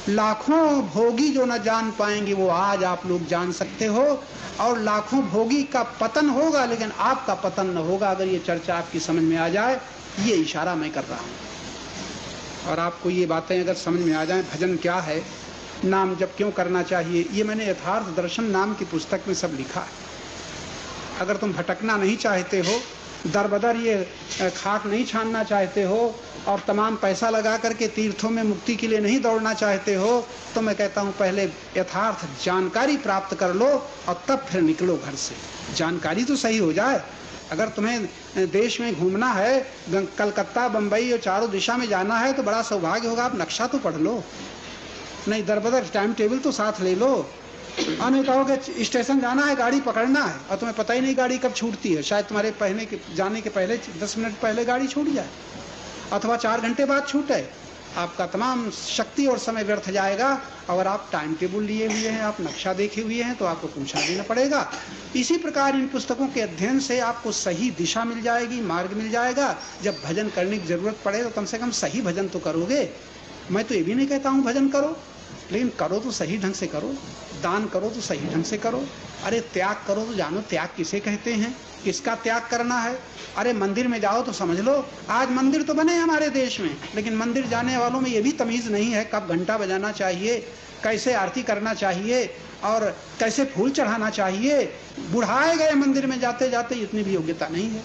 लाखों भोगी जो न जान पाएंगे वो आज आप लोग जान सकते हो, और लाखों भोगी का पतन होगा लेकिन आपका पतन न होगा अगर ये चर्चा आपकी समझ में आ जाए। ये इशारा मैं कर रहा हूं। और आपको ये बातें अगर समझ में आ जाए, भजन क्या है, नाम जप क्यों करना चाहिए, ये मैंने यथार्थ दर्शन नाम की पुस्तक में सब लिखा है। अगर तुम भटकना नहीं चाहते हो, दर बदर ये खाक नहीं छानना चाहते हो, और तमाम पैसा लगा करके तीर्थों में मुक्ति के लिए नहीं दौड़ना चाहते हो, तो मैं कहता हूँ पहले यथार्थ जानकारी प्राप्त कर लो और तब फिर निकलो घर से। जानकारी तो सही हो जाए। अगर तुम्हें देश में घूमना है, कलकत्ता बम्बई और चारों दिशा में जाना है, तो बड़ा सौभाग्य होगा, आप नक्शा तो पढ़ लो, नहीं दर बदर टाइम टेबल तो साथ ले लो। और नहीं कहोगे स्टेशन जाना है, गाड़ी पकड़ना है, और तुम्हें पता ही नहीं गाड़ी कब छूटती है, शायद तुम्हारे जाने के पहले 10 मिनट पहले गाड़ी छूट जाए अथवा 4 घंटे बाद छूटे। आपका तमाम शक्ति और समय व्यर्थ जाएगा। अगर आप टाइम टेबल लिए हुए हैं, आप नक्शा देखे हुए हैं, तो आपको पूछना देना पड़ेगा। इसी प्रकार इन पुस्तकों के अध्ययन से आपको सही दिशा मिल जाएगी, मार्ग मिल जाएगा। जब भजन करने की जरूरत पड़े तो कम से कम सही भजन तो करोगे। मैं तो ये भी नहीं कहता हूँ भजन करो, लेकिन करो तो सही ढंग से करो। दान करो तो सही ढंग से करो। अरे त्याग करो तो जानो त्याग किसे कहते हैं, किसका त्याग करना है। अरे मंदिर में जाओ तो समझ लो, आज मंदिर तो बने हमारे देश में, लेकिन मंदिर जाने वालों में ये भी तमीज नहीं है कब घंटा बजाना चाहिए, कैसे आरती करना चाहिए और कैसे फूल चढ़ाना चाहिए। बुढ़ाए गए मंदिर में जाते जाते, इतनी भी योग्यता नहीं है।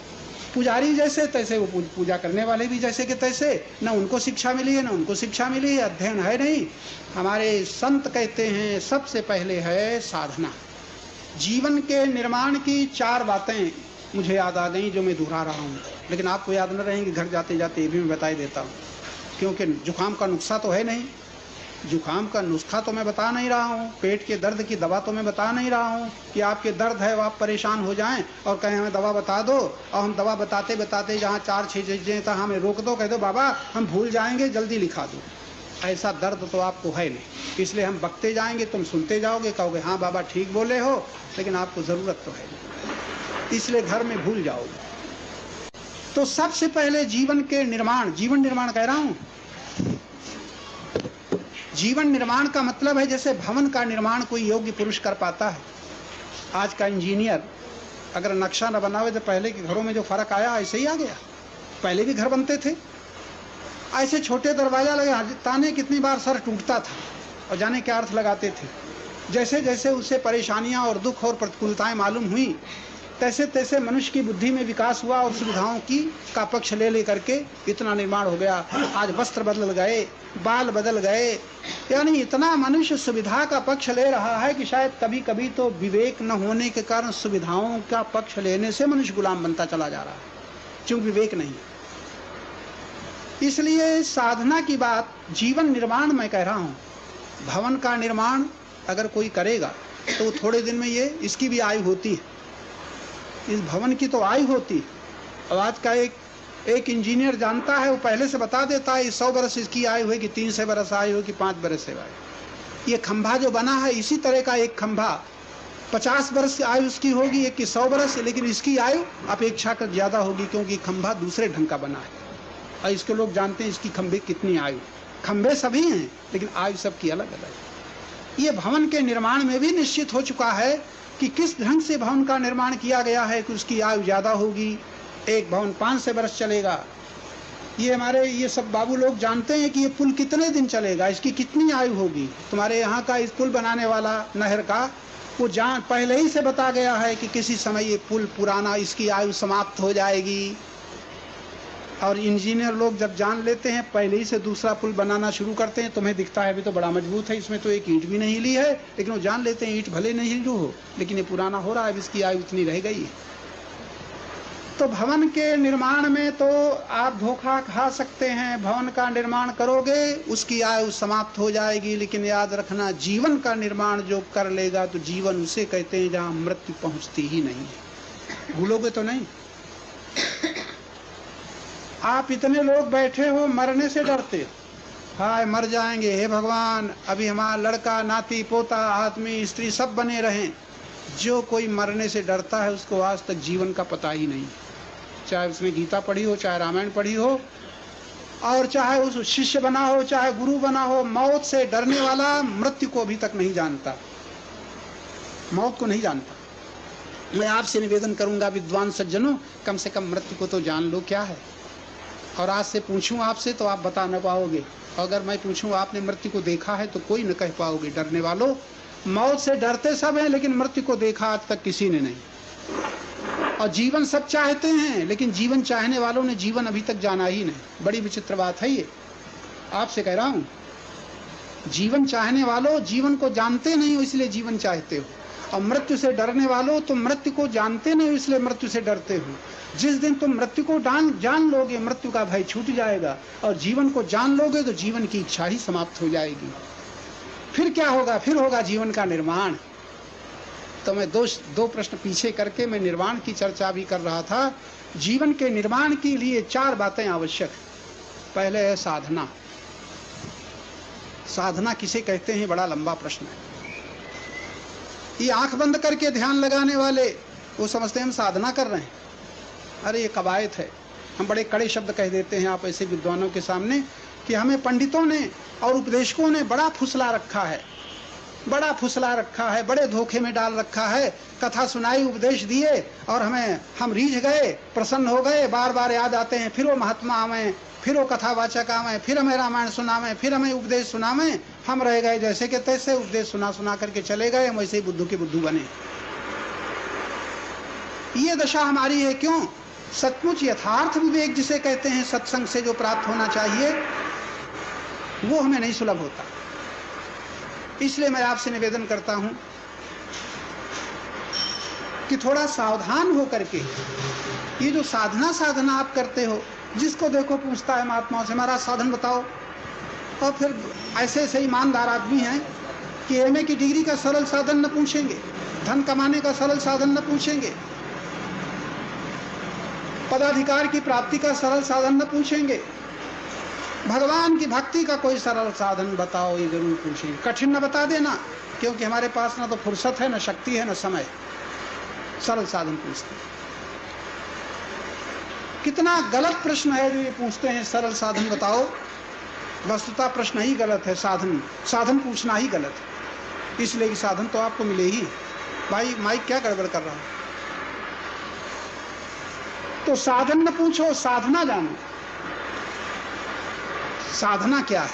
पुजारी जैसे तैसे, वो पूजा करने वाले भी जैसे कि तैसे, न उनको शिक्षा मिली है न उनको शिक्षा मिली है, अध्ययन है नहीं। हमारे संत कहते हैं सबसे पहले है साधना। जीवन के निर्माण की 4 बातें मुझे याद आ गई जो मैं दोहरा रहा हूँ, लेकिन आपको याद न रहेंगे, घर जाते जाते ये भी मैं बता देता हूँ, क्योंकि जुकाम का नुस्खा तो है नहीं। जुकाम का नुस्खा तो मैं बता नहीं रहा हूँ, पेट के दर्द की दवा तो मैं बता नहीं रहा हूँ कि आपके दर्द है वो आप परेशान हो जाएं और कहें हमें दवा बता दो, और हम दवा बताते बताते जहाँ 4-6 चीजें था हमें रोक दो, कह दो बाबा हम भूल जाएंगे, जल्दी लिखा दो। ऐसा दर्द तो आपको है नहीं, इसलिए हम बकते जाएंगे, तुम सुनते जाओगे, कहोगे हाँ बाबा ठीक बोले हो, लेकिन आपको जरूरत तो है नहीं, इसलिए घर में भूल जाओगे। तो सबसे पहले जीवन के निर्माण, जीवन निर्माण कह रहा हूं। जीवन निर्माण का मतलब है जैसे भवन का निर्माण कोई योग्य पुरुष कर पाता है। आज का इंजीनियर अगर नक्शा न बनावे तो पहले के घरों में जो फर्क आया ऐसे ही आ गया। पहले भी घर बनते थे, ऐसे छोटे दरवाजा लगे, ताने कितनी बार सर टूटता था और जाने क्या अर्थ लगाते थे। जैसे जैसे उसे परेशानियां और दुख और प्रतिकूलताएं मालूम हुई, तैसे तैसे मनुष्य की बुद्धि में विकास हुआ और सुविधाओं की का पक्ष ले ले करके इतना निर्माण हो गया। आज वस्त्र बदल गए, बाल बदल गए, यानी इतना मनुष्य सुविधा का पक्ष ले रहा है कि शायद कभी कभी तो विवेक न होने के कारण सुविधाओं का पक्ष लेने से मनुष्य गुलाम बनता चला जा रहा है, क्योंकि विवेक नहीं। इसलिए साधना की बात, जीवन निर्माण मैं कह रहा हूँ। भवन का निर्माण अगर कोई करेगा तो थोड़े दिन में ये इसकी भी आयु होती है, इस भवन की तो आयु होती। और आज का एक इंजीनियर जानता है, वो पहले से बता देता है 100 बरस इसकी आयु है कि 300 बरस आयु है कि 5 बरस से आयु। ये खंभा जो बना है इसी तरह का एक खंभा 50 बरस की आयु उसकी होगी, एक की 100 बरस, लेकिन इसकी आयु अपेक्षाकृत ज्यादा होगी क्योंकि खंभा दूसरे ढंग का बना है और इसके लोग जानते हैं इसकी खंभे कितनी आयु। खंभे सभी हैं लेकिन आयु सबकी अलग अलग है। ये भवन के निर्माण में भी निश्चित हो चुका है कि किस ढंग से भवन का निर्माण किया गया है कि उसकी आयु ज्यादा होगी। एक भवन 500 बरस चलेगा। ये हमारे ये सब बाबू लोग जानते हैं कि ये पुल कितने दिन चलेगा, इसकी कितनी आयु होगी। तुम्हारे यहाँ का इस पुल बनाने वाला नहर का वो जान पहले ही से बता गया है कि किसी समय ये पुल पुराना, इसकी आयु समाप्त हो जाएगी। और इंजीनियर लोग जब जान लेते हैं पहले ही से दूसरा पुल बनाना शुरू करते हैं। तुम्हें दिखता है अभी तो बड़ा मजबूत है, इसमें तो एक ईंट भी नहीं हिली है, लेकिन वो जान लेते हैं ईंट भले नहीं हिली हो लेकिन ये पुराना हो रहा है, इसकी आयु इतनी रह गई है। तो भवन के निर्माण में तो आप धोखा खा सकते हैं। भवन का निर्माण करोगे उसकी आयु समाप्त हो जाएगी, लेकिन याद रखना जीवन का निर्माण जो कर लेगा तो जीवन उसे कहते हैं जहाँ मृत्यु पहुँचती ही नहीं है। भूलोगे तो नहीं। आप इतने लोग बैठे हो मरने से डरते हो, हाय मर जाएंगे, हे भगवान अभी हमारा लड़का नाती पोता आदमी स्त्री सब बने रहें। जो कोई मरने से डरता है उसको आज तक जीवन का पता ही नहीं, चाहे उसने गीता पढ़ी हो चाहे रामायण पढ़ी हो। और चाहे उस शिष्य बना हो, चाहे गुरु बना हो, मौत से डरने वाला मृत्यु को अभी तक नहीं जानता, मौत को नहीं जानता। मैं आपसे निवेदन करूंगा विद्वान सज्जनों, कम से कम मृत्यु को तो जान लो क्या है। और आज से पूछूं आपसे तो आप बता न पाओगे, अगर मैं पूछूं आपने मृत्यु को देखा है तो कोई न कह पाओगे। डरने वालों, मौत से डरते सब हैं, लेकिन मृत्यु को देखा आज तक किसी ने नहीं। और जीवन सब चाहते हैं, लेकिन जीवन चाहने वालों ने जीवन अभी तक जाना ही नहीं। बड़ी विचित्र बात है ये, आपसे कह रहा हूं। जीवन चाहने वालों जीवन को जानते नहीं हो, इसलिए जीवन चाहते हो। और मृत्यु से डरने वालों तुम मृत्यु को जानते नहीं हो, इसलिए मृत्यु से डरते हो। जिस दिन तुम मृत्यु को जान लोगे, मृत्यु का भय छूट जाएगा, और जीवन को जान लोगे तो जीवन की इच्छा ही समाप्त हो जाएगी। फिर क्या होगा? फिर होगा जीवन का निर्माण। तो मैं दो प्रश्न पीछे करके मैं निर्माण की चर्चा भी कर रहा था। जीवन के निर्माण के लिए 4 बातें आवश्यक। पहले है साधना। साधना किसे कहते हैं, बड़ा लंबा प्रश्न है। ये आंख बंद करके ध्यान लगाने वाले वो समझते हैं हम साधना कर रहे हैं। अरे ये कवायद है। हम बड़े कड़े शब्द कह देते हैं आप ऐसे विद्वानों के सामने कि हमें पंडितों ने और उपदेशकों ने बड़ा फुसला रखा है, बड़ा फुसला रखा है, बड़े धोखे में डाल रखा है। कथा सुनाई, उपदेश दिए और हम रीझ गए, प्रसन्न हो गए, बार बार याद आते हैं। फिर वो महात्मा आवे, फिर वो कथावाचक आवे, फिर हमें रामायण सुनावे, फिर हमें उपदेश सुनावे। हम रह गए जैसे के तैसे, उपदेश सुना करके चले गए, हम वैसे ही बुद्धू के बुद्धू बने। ये दशा हमारी है। क्यों? सचमुच यथार्थ विवेक जिसे कहते हैं, सत्संग से जो प्राप्त होना चाहिए, वो हमें नहीं सुलभ होता। इसलिए मैं आपसे निवेदन करता हूं कि थोड़ा सावधान हो करके ये जो साधना आप करते हो, जिसको देखो पूछता है महात्माओं से महाराज साधन बताओ, और फिर ऐसे ईमानदार आदमी हैं कि एमए की डिग्री का सरल साधन न पूछेंगे, धन कमाने का सरल साधन न पूछेंगे, पदाधिकार की प्राप्ति का सरल साधन न पूछेंगे, भगवान की भक्ति का कोई सरल साधन बताओ, ये जरूर पूछेंगे। कठिन न बता देना, क्योंकि हमारे पास ना तो फुर्सत है, न शक्ति है, न समय। सरल साधन पूछते हैं। कितना गलत प्रश्न है जो ये पूछते हैं, सरल साधन बताओ। वस्तुतः प्रश्न ही गलत है, साधन पूछना ही गलत है। इसलिए कि साधन तो आपको मिले ही। भाई माइक क्या गड़बड़ कर रहा है? तो साधन न पूछो, साधना जानो। साधना क्या है?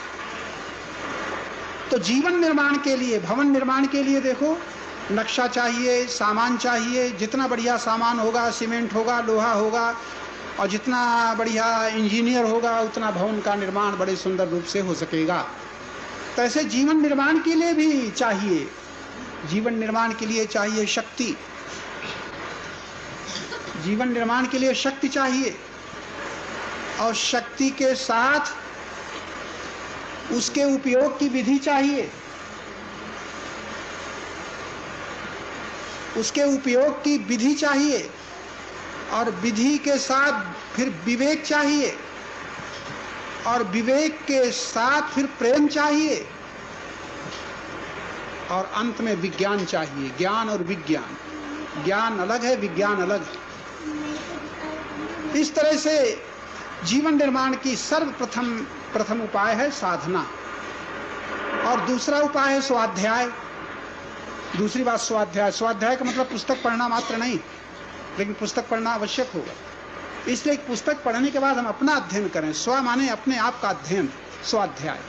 तो जीवन निर्माण के लिए, भवन निर्माण के लिए देखो, नक्शा चाहिए, सामान चाहिए। जितना बढ़िया सामान होगा, सीमेंट होगा, लोहा होगा, और जितना बढ़िया इंजीनियर होगा, उतना भवन का निर्माण बड़े सुंदर रूप से हो सकेगा। तो ऐसे जीवन निर्माण के लिए भी चाहिए, जीवन निर्माण के लिए चाहिए शक्ति। जीवन निर्माण के लिए शक्ति चाहिए, और शक्ति के साथ उसके उपयोग की विधि चाहिए। उसके उपयोग की विधि चाहिए, और विधि के साथ फिर विवेक चाहिए, और विवेक के साथ फिर प्रेम चाहिए, और अंत में विज्ञान चाहिए। ज्ञान और विज्ञान, ज्ञान अलग है, विज्ञान अलग है। इस तरह से जीवन निर्माण की सर्वप्रथम उपाय है साधना, और दूसरा उपाय है स्वाध्याय। दूसरी बात स्वाध्याय। स्वाध्याय का मतलब पुस्तक पढ़ना मात्र नहीं, लेकिन पुस्तक पढ़ना आवश्यक होगा। इसलिए पुस्तक पढ़ने के बाद हम अपना अध्ययन करें। स्व माने अपने आप का अध्ययन, स्वाध्याय।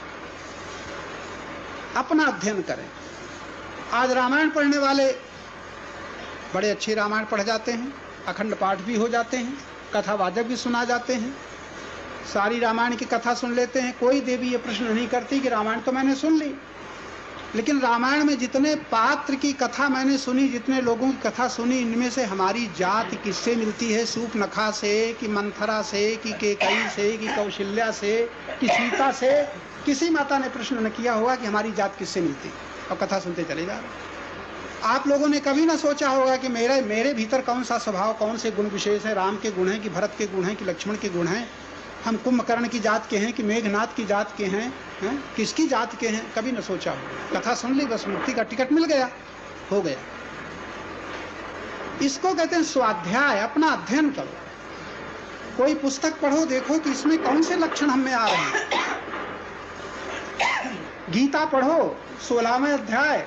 अपना अध्ययन करें। आज रामायण पढ़ने वाले बड़े अच्छे रामायण पढ़ जाते हैं, अखंड पाठ भी हो जाते हैं, कथावाचक भी सुना जाते हैं, सारी रामायण की कथा सुन लेते हैं। कोई देवी ये प्रश्न नहीं करती कि रामायण तो मैंने सुन ली, लेकिन रामायण में जितने पात्र की कथा मैंने सुनी, जितने लोगों की कथा सुनी, इनमें से हमारी जात किससे मिलती है? सूर्पनखा से, कि मंथरा से, कि केकई से, कि कौशल्या से, कि सीता से? किसी माता ने प्रश्न न किया होगा कि हमारी जात किससे मिलती, और कथा सुनते चले जा रहे। आप लोगों ने कभी ना सोचा होगा कि मेरे भीतर कौन सा स्वभाव, कौन से गुण विशेष है? राम के गुण हैं कि भरत के गुण हैं कि लक्ष्मण के गुण हैं? हम कुंभकर्ण की जात के हैं कि मेघनाथ की जात के हैं? किसकी जात के हैं? कभी न सोचा हो। कथा सुन ली, बस मुक्ति का टिकट मिल गया, हो गया। इसको कहते हैं स्वाध्याय। अपना अध्ययन करो। कोई पुस्तक पढ़ो, देखो कि इसमें कौन से लक्षण हम में आ रहे हैं। गीता पढ़ो, 16वें अध्याय,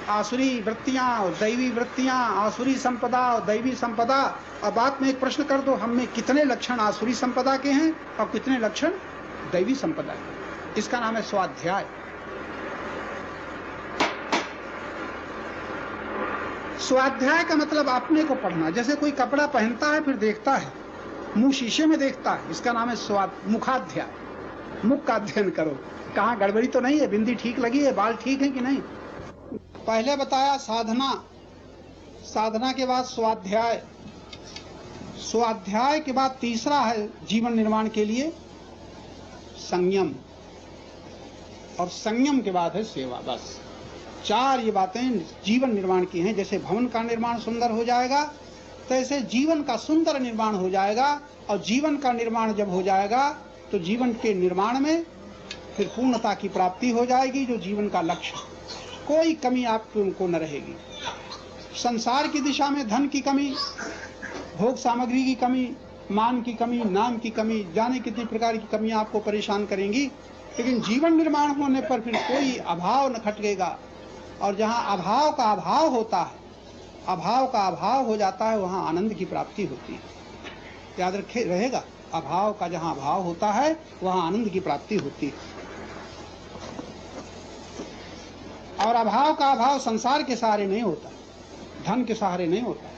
आसुरी वृत्तियां और दैवी वृत्तियां, आसुरी संपदा और दैवी संपदा। अब आप में एक प्रश्न कर दो, हम में कितने लक्षण आसुरी संपदा के हैं और कितने लक्षण दैवी संपदा के? इसका नाम है स्वाध्याय। स्वाध्याय का मतलब अपने को पढ़ना। जैसे कोई कपड़ा पहनता है फिर देखता है, मुंह शीशे में देखता है, इसका नाम है मुखाध्याय। मुख का अध्ययन करो, कहाँ गड़बड़ी तो नहीं है, बिंदी ठीक लगी है, बाल ठीक है कि नहीं। पहले बताया साधना, साधना के बाद स्वाध्याय, स्वाध्याय के बाद तीसरा है जीवन निर्माण के लिए संयम, और संयम के बाद है सेवा। बस 4 ये बातें जीवन निर्माण की हैं। जैसे भवन का निर्माण सुंदर हो जाएगा, तैसे जीवन का सुंदर निर्माण हो जाएगा। और जीवन का निर्माण जब हो जाएगा तो जीवन के निर्माण में फिर पूर्णता की प्राप्ति हो जाएगी, जो जीवन का लक्ष्य। कोई कमी आपको न रहेगी। संसार की दिशा में धन की कमी, भोग सामग्री की कमी, मान की कमी, नाम की कमी, जाने कितनी प्रकार की कमी आपको परेशान करेंगी, लेकिन जीवन निर्माण होने पर फिर कोई अभाव न खटकेगा। और जहाँ अभाव का अभाव होता है, अभाव का अभाव हो जाता है, वहाँ आनंद की प्राप्ति होती है। याद रखे रहेगा, अभाव का जहाँ अभाव होता है वहाँ आनंद की प्राप्ति होती है। और अभाव का अभाव संसार के सहारे नहीं होता, धन के सहारे नहीं होता,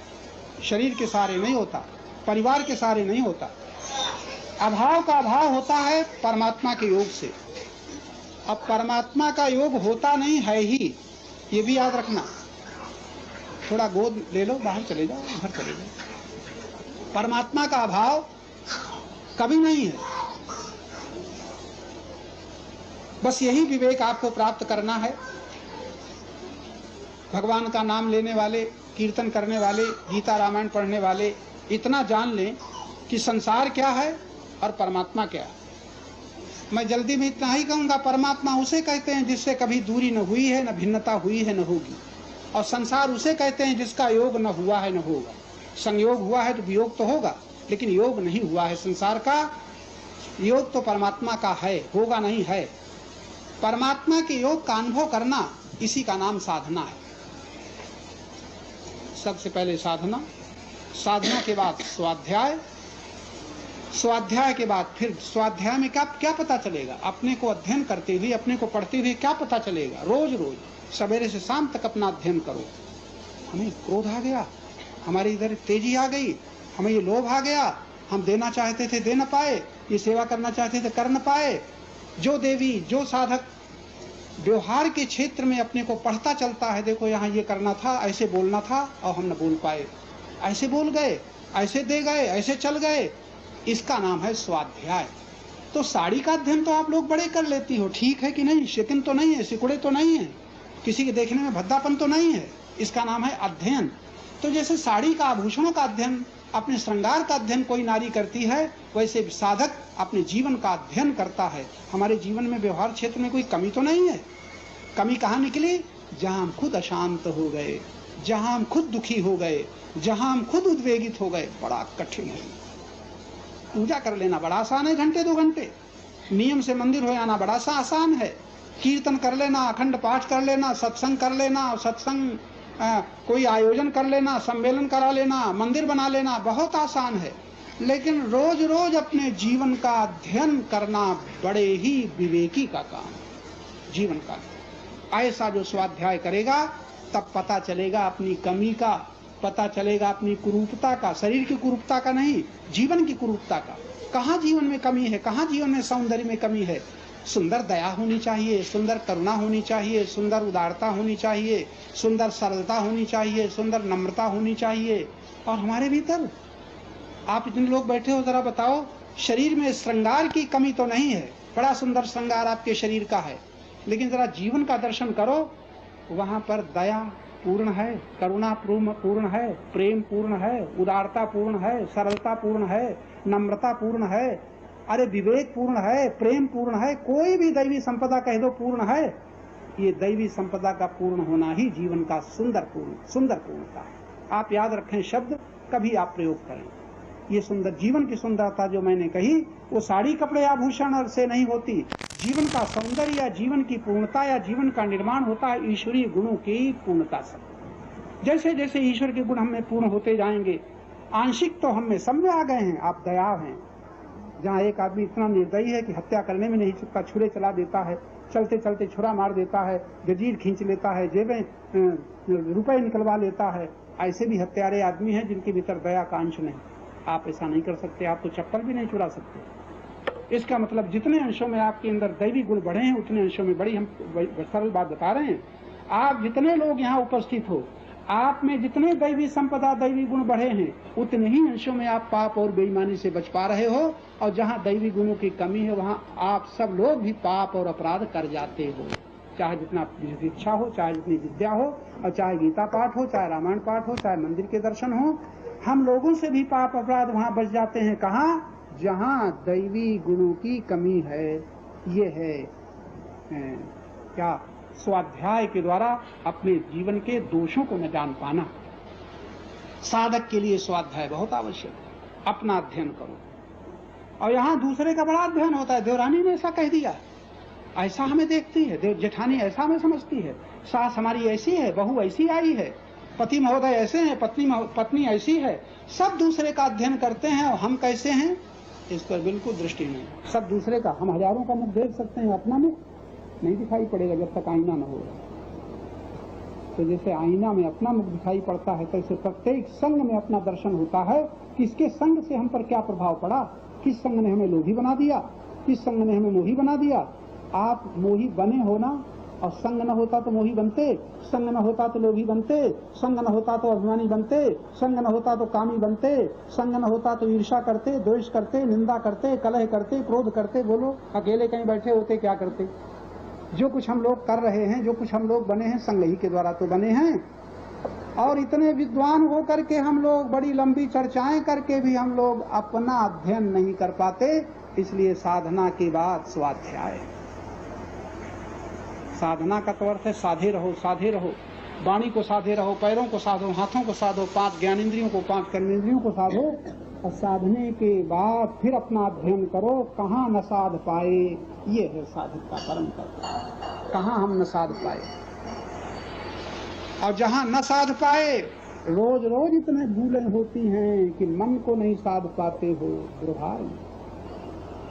शरीर के सहारे नहीं होता, परिवार के सहारे नहीं होता। अभाव का अभाव होता है परमात्मा के योग से। अब परमात्मा का योग होता नहीं है ही, ये भी याद रखना। थोड़ा गोद ले लो, बाहर चले जाओ, घर चले जाओ। परमात्मा का अभाव कभी नहीं है। बस यही विवेक आपको प्राप्त करना है। भगवान का नाम लेने वाले, कीर्तन करने वाले, गीता रामायण पढ़ने वाले इतना जान लें कि संसार क्या है और परमात्मा क्या है। मैं जल्दी में इतना ही कहूंगा, परमात्मा उसे कहते हैं जिससे कभी दूरी न हुई है, न भिन्नता हुई है, न होगी। और संसार उसे कहते हैं जिसका योग न हुआ है, न होगा। संयोग हुआ है तो वियोग तो होगा, लेकिन योग नहीं हुआ है संसार का। योग तो परमात्मा का है, होगा नहीं है। परमात्मा के योग का अनुभव करना, इसी का नाम साधना है। सबसे पहले साधना, साधना के बाद स्वाध्याय, स्वाध्याय के बाद फिर स्वाध्याय में क्या पता चलेगा, अपने को अध्ययन करते हुए, अपने को पढ़ते हुए क्या पता चलेगा। रोज रोज सवेरे से शाम तक अपना अध्ययन करो। हमें क्रोध आ गया, हमारी इधर तेजी आ गई, हमें ये लोभ आ गया, हम देना चाहते थे दे न पाए, ये सेवा करना चाहते थे कर न पाए। जो देवी, जो साधक व्यवहार के क्षेत्र में अपने को पढ़ता चलता है, देखो यहाँ ये करना था, ऐसे बोलना था और हम न बोल पाए, ऐसे बोल गए, ऐसे दे गए, ऐसे चल गए, इसका नाम है स्वाध्याय। तो साड़ी का अध्ययन तो आप लोग बड़े कर लेती हो, ठीक है कि नहीं, शिकन तो नहीं है, सिकुड़े तो नहीं है, किसी के देखने में भद्दापन तो नहीं है, इसका नाम है अध्ययन। तो जैसे साड़ी का, आभूषणों का अध्ययन, अपने श्रृंगार का अध्ययन कोई नारी करती है, वैसे साधक अपने जीवन का अध्ययन करता है। हमारे जीवन में व्यवहार क्षेत्र में कोई कमी तो नहीं है। कमी कहाँ निकली? जहाँ हम खुद अशांत हो गए, जहाँ हम खुद दुखी हो गए, जहाँ हम खुद उद्वेगित हो गए। बड़ा कठिन है। पूजा कर लेना बड़ा आसान है, घंटे 2 घंटे। नियम से मंदिर हो जाना बड़ा सा आसान है। कीर्तन कर लेना, अखंड पाठ कर लेना, सत्संग कर लेना, सत्संग कोई आयोजन कर लेना, सम्मेलन करा लेना, मंदिर बना लेना, बहुत आसान है। लेकिन रोज रोज अपने जीवन का अध्ययन करना बड़े ही विवेकी का काम, जीवन का। ऐसा जो स्वाध्याय करेगा तब पता चलेगा अपनी कमी का, पता चलेगा अपनी कुरूपता का, शरीर की कुरूपता का नहीं, जीवन की कुरूपता का। कहाँ जीवन में कमी है, कहाँ जीवन में सौंदर्य में कमी है। सुंदर दया होनी चाहिए, सुंदर करुणा होनी चाहिए, सुंदर उदारता होनी चाहिए, सुंदर सरलता होनी चाहिए, सुंदर नम्रता होनी चाहिए। और हमारे भीतर आप इतने लोग बैठे हो, जरा बताओ, शरीर में श्रृंगार की कमी तो नहीं है, बड़ा सुंदर श्रृंगार आपके शरीर का है, लेकिन जरा जीवन का दर्शन करो, वहां पर दया पूर्ण है, करुणा पूर्ण है, प्रेम पूर्ण है, उदारता पूर्ण है, सरलता पूर्ण है, नम्रता पूर्ण है, अरे विवेक पूर्ण है, प्रेम पूर्ण है, कोई भी दैवी संपदा कह दो पूर्ण है। ये दैवी संपदा का पूर्ण होना ही जीवन का सुंदर पूर्णता है। आप याद रखें, शब्द कभी आप प्रयोग करें, ये सुंदर जीवन की सुंदरता जो मैंने कही वो साड़ी कपड़े आभूषण से नहीं होती। जीवन का सौंदर्य या जीवन की पूर्णता या जीवन का निर्माण होता है ईश्वरीय गुणों की पूर्णता से। जैसे जैसे ईश्वर के गुण हमें पूर्ण होते जाएंगे, आंशिक तो हम में सब में आ गए हैं। आप दयाव हैं। जहाँ एक आदमी इतना निर्दयी है कि हत्या करने में नहीं चुकता, छुरे चला देता है, चलते चलते छुरा मार देता है, जंजीर खींच लेता है, जेबें रुपए निकलवा लेता है, ऐसे भी हत्यारे आदमी हैं जिनके भीतर दया का अंश नहीं। आप ऐसा नहीं कर सकते। आप तो चप्पल भी नहीं चुरा सकते। इसका मतलब जितने अंशों में आपके अंदर दैवी गुण बढ़े हैं उतने अंशों में बड़ी, हम सरल बात बता रहे हैं। आप जितने लोग यहाँ उपस्थित हो, आप में जितने दैवी संपदा दैवी गुण बढ़े हैं उतने ही अंशों में आप पाप और बेईमानी से बच पा रहे हो। और जहाँ दैवी गुणों की कमी है वहाँ आप सब लोग भी पाप और अपराध कर जाते हो। चाहे जितना इच्छा हो, चाहे जितनी विद्या हो, और चाहे गीता पाठ हो, चाहे रामायण पाठ हो, चाहे मंदिर के दर्शन हो, हम लोगों से भी पाप अपराध वहाँ बच जाते हैं। कहाँ? जहाँ दैवी गुणों की कमी है। ये है क्या? स्वाध्याय के द्वारा अपने जीवन के दोषों को न जान पाना। साधक के लिए स्वाध्याय बहुत आवश्यक है। अपना अध्ययन करो। और यहाँ दूसरे का बड़ा अध्ययन होता है। देवरानी ने ऐसा कह दिया, ऐसा हमें देखती है, देव जेठानी ऐसा हमें समझती है, सास हमारी ऐसी है, बहू ऐसी आई है, पति महोदय ऐसे हैं, पत्नी ऐसी है। सब दूसरे का अध्ययन करते हैं और हम कैसे हैं इस पर बिल्कुल दृष्टि नहीं। सब दूसरे का, हम हजारों का मुख देख सकते हैं, अपना मुख नहीं दिखाई पड़ेगा जब तक आईना न हो। तो जैसे आईना में अपना मुख दिखाई पड़ता है, तैसे प्रत्येक संग में अपना दर्शन होता है। किसके संग से हम पर क्या प्रभाव पड़ा, किस संग ने हमें लोभी बना दिया, किस संग ने हमें मोही बना दिया। आप मोही बने हो ना, और संग न होता तो मोही बनते, संग न होता तो लोभी बनते, संग न होता तो अभिमानी बनते, संग न होता तो कामी बनते, संग न होता तो ईर्ष्या करते, द्वेष करते, निंदा करते, कलह करते, क्रोध करते। बोलो, अकेले कहीं बैठे होते क्या करते? जो कुछ हम लोग कर रहे हैं, जो कुछ हम लोग बने हैं, संग ही के द्वारा तो बने हैं। और इतने विद्वान होकर के हम लोग, बड़ी लंबी चर्चाएं करके भी हम लोग अपना अध्ययन नहीं कर पाते। इसलिए साधना के बाद स्वाध्याय। साधना का तो अर्थ है साधे रहो, साधे रहो। वाणी को साधे रहो, पैरों को साधो, हाथों को साधो, 5 ज्ञानेंद्रियों को, 5 कर्मेंद्रियों को साधो। और साधने के बाद फिर अपना अध्ययन करो। कहाँ न साध पाए, ये है साधक का परम कर्तव्य। कहाँ हम न साध पाए, और जहाँ न साध पाए, रोज रोज इतने भूलें होती हैं कि मन को नहीं साध पाते हो। दुर्भाग्य,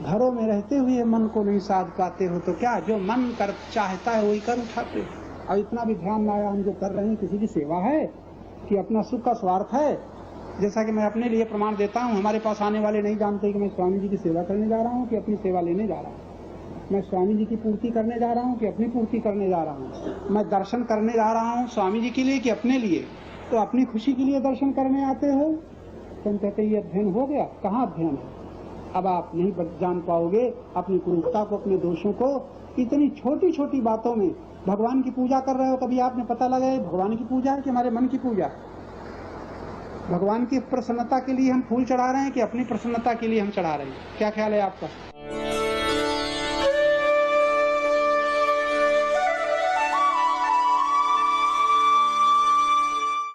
घरों में रहते हुए मन को नहीं साध पाते हो तो क्या, जो मन कर चाहता है वही कर उठाते हो। और इतना भी ध्यान ना आया हम जो कर रहे हैं किसी की सेवा है कि अपना सुख का स्वार्थ है। जैसा कि मैं अपने लिए प्रमाण देता हूँ, हमारे पास आने वाले नहीं जानते कि मैं स्वामी जी की सेवा करने जा रहा हूँ कि अपनी सेवा लेने जा रहा हूँ। मैं स्वामी जी की पूर्ति करने जा रहा हूँ कि अपनी पूर्ति करने जा रहा हूँ। मैं दर्शन करने जा रहा हूँ स्वामी जी के लिए कि अपने लिए। तो अपनी खुशी के लिए दर्शन करने आते हो। तुम कहते ये अध्ययन हो गया। कहाँ अध्ययन है? अब आप नहीं जान पाओगे अपनी कुरूपता को, अपने दोषों को। इतनी छोटी छोटी बातों में भगवान की पूजा कर रहे हो, कभी आपने पता लगाया भगवान की पूजा है कि हमारे मन की पूजा? भगवान की प्रसन्नता के लिए हम फूल चढ़ा रहे हैं कि अपनी प्रसन्नता के लिए हम चढ़ा रहे हैं? क्या ख्याल है आपका?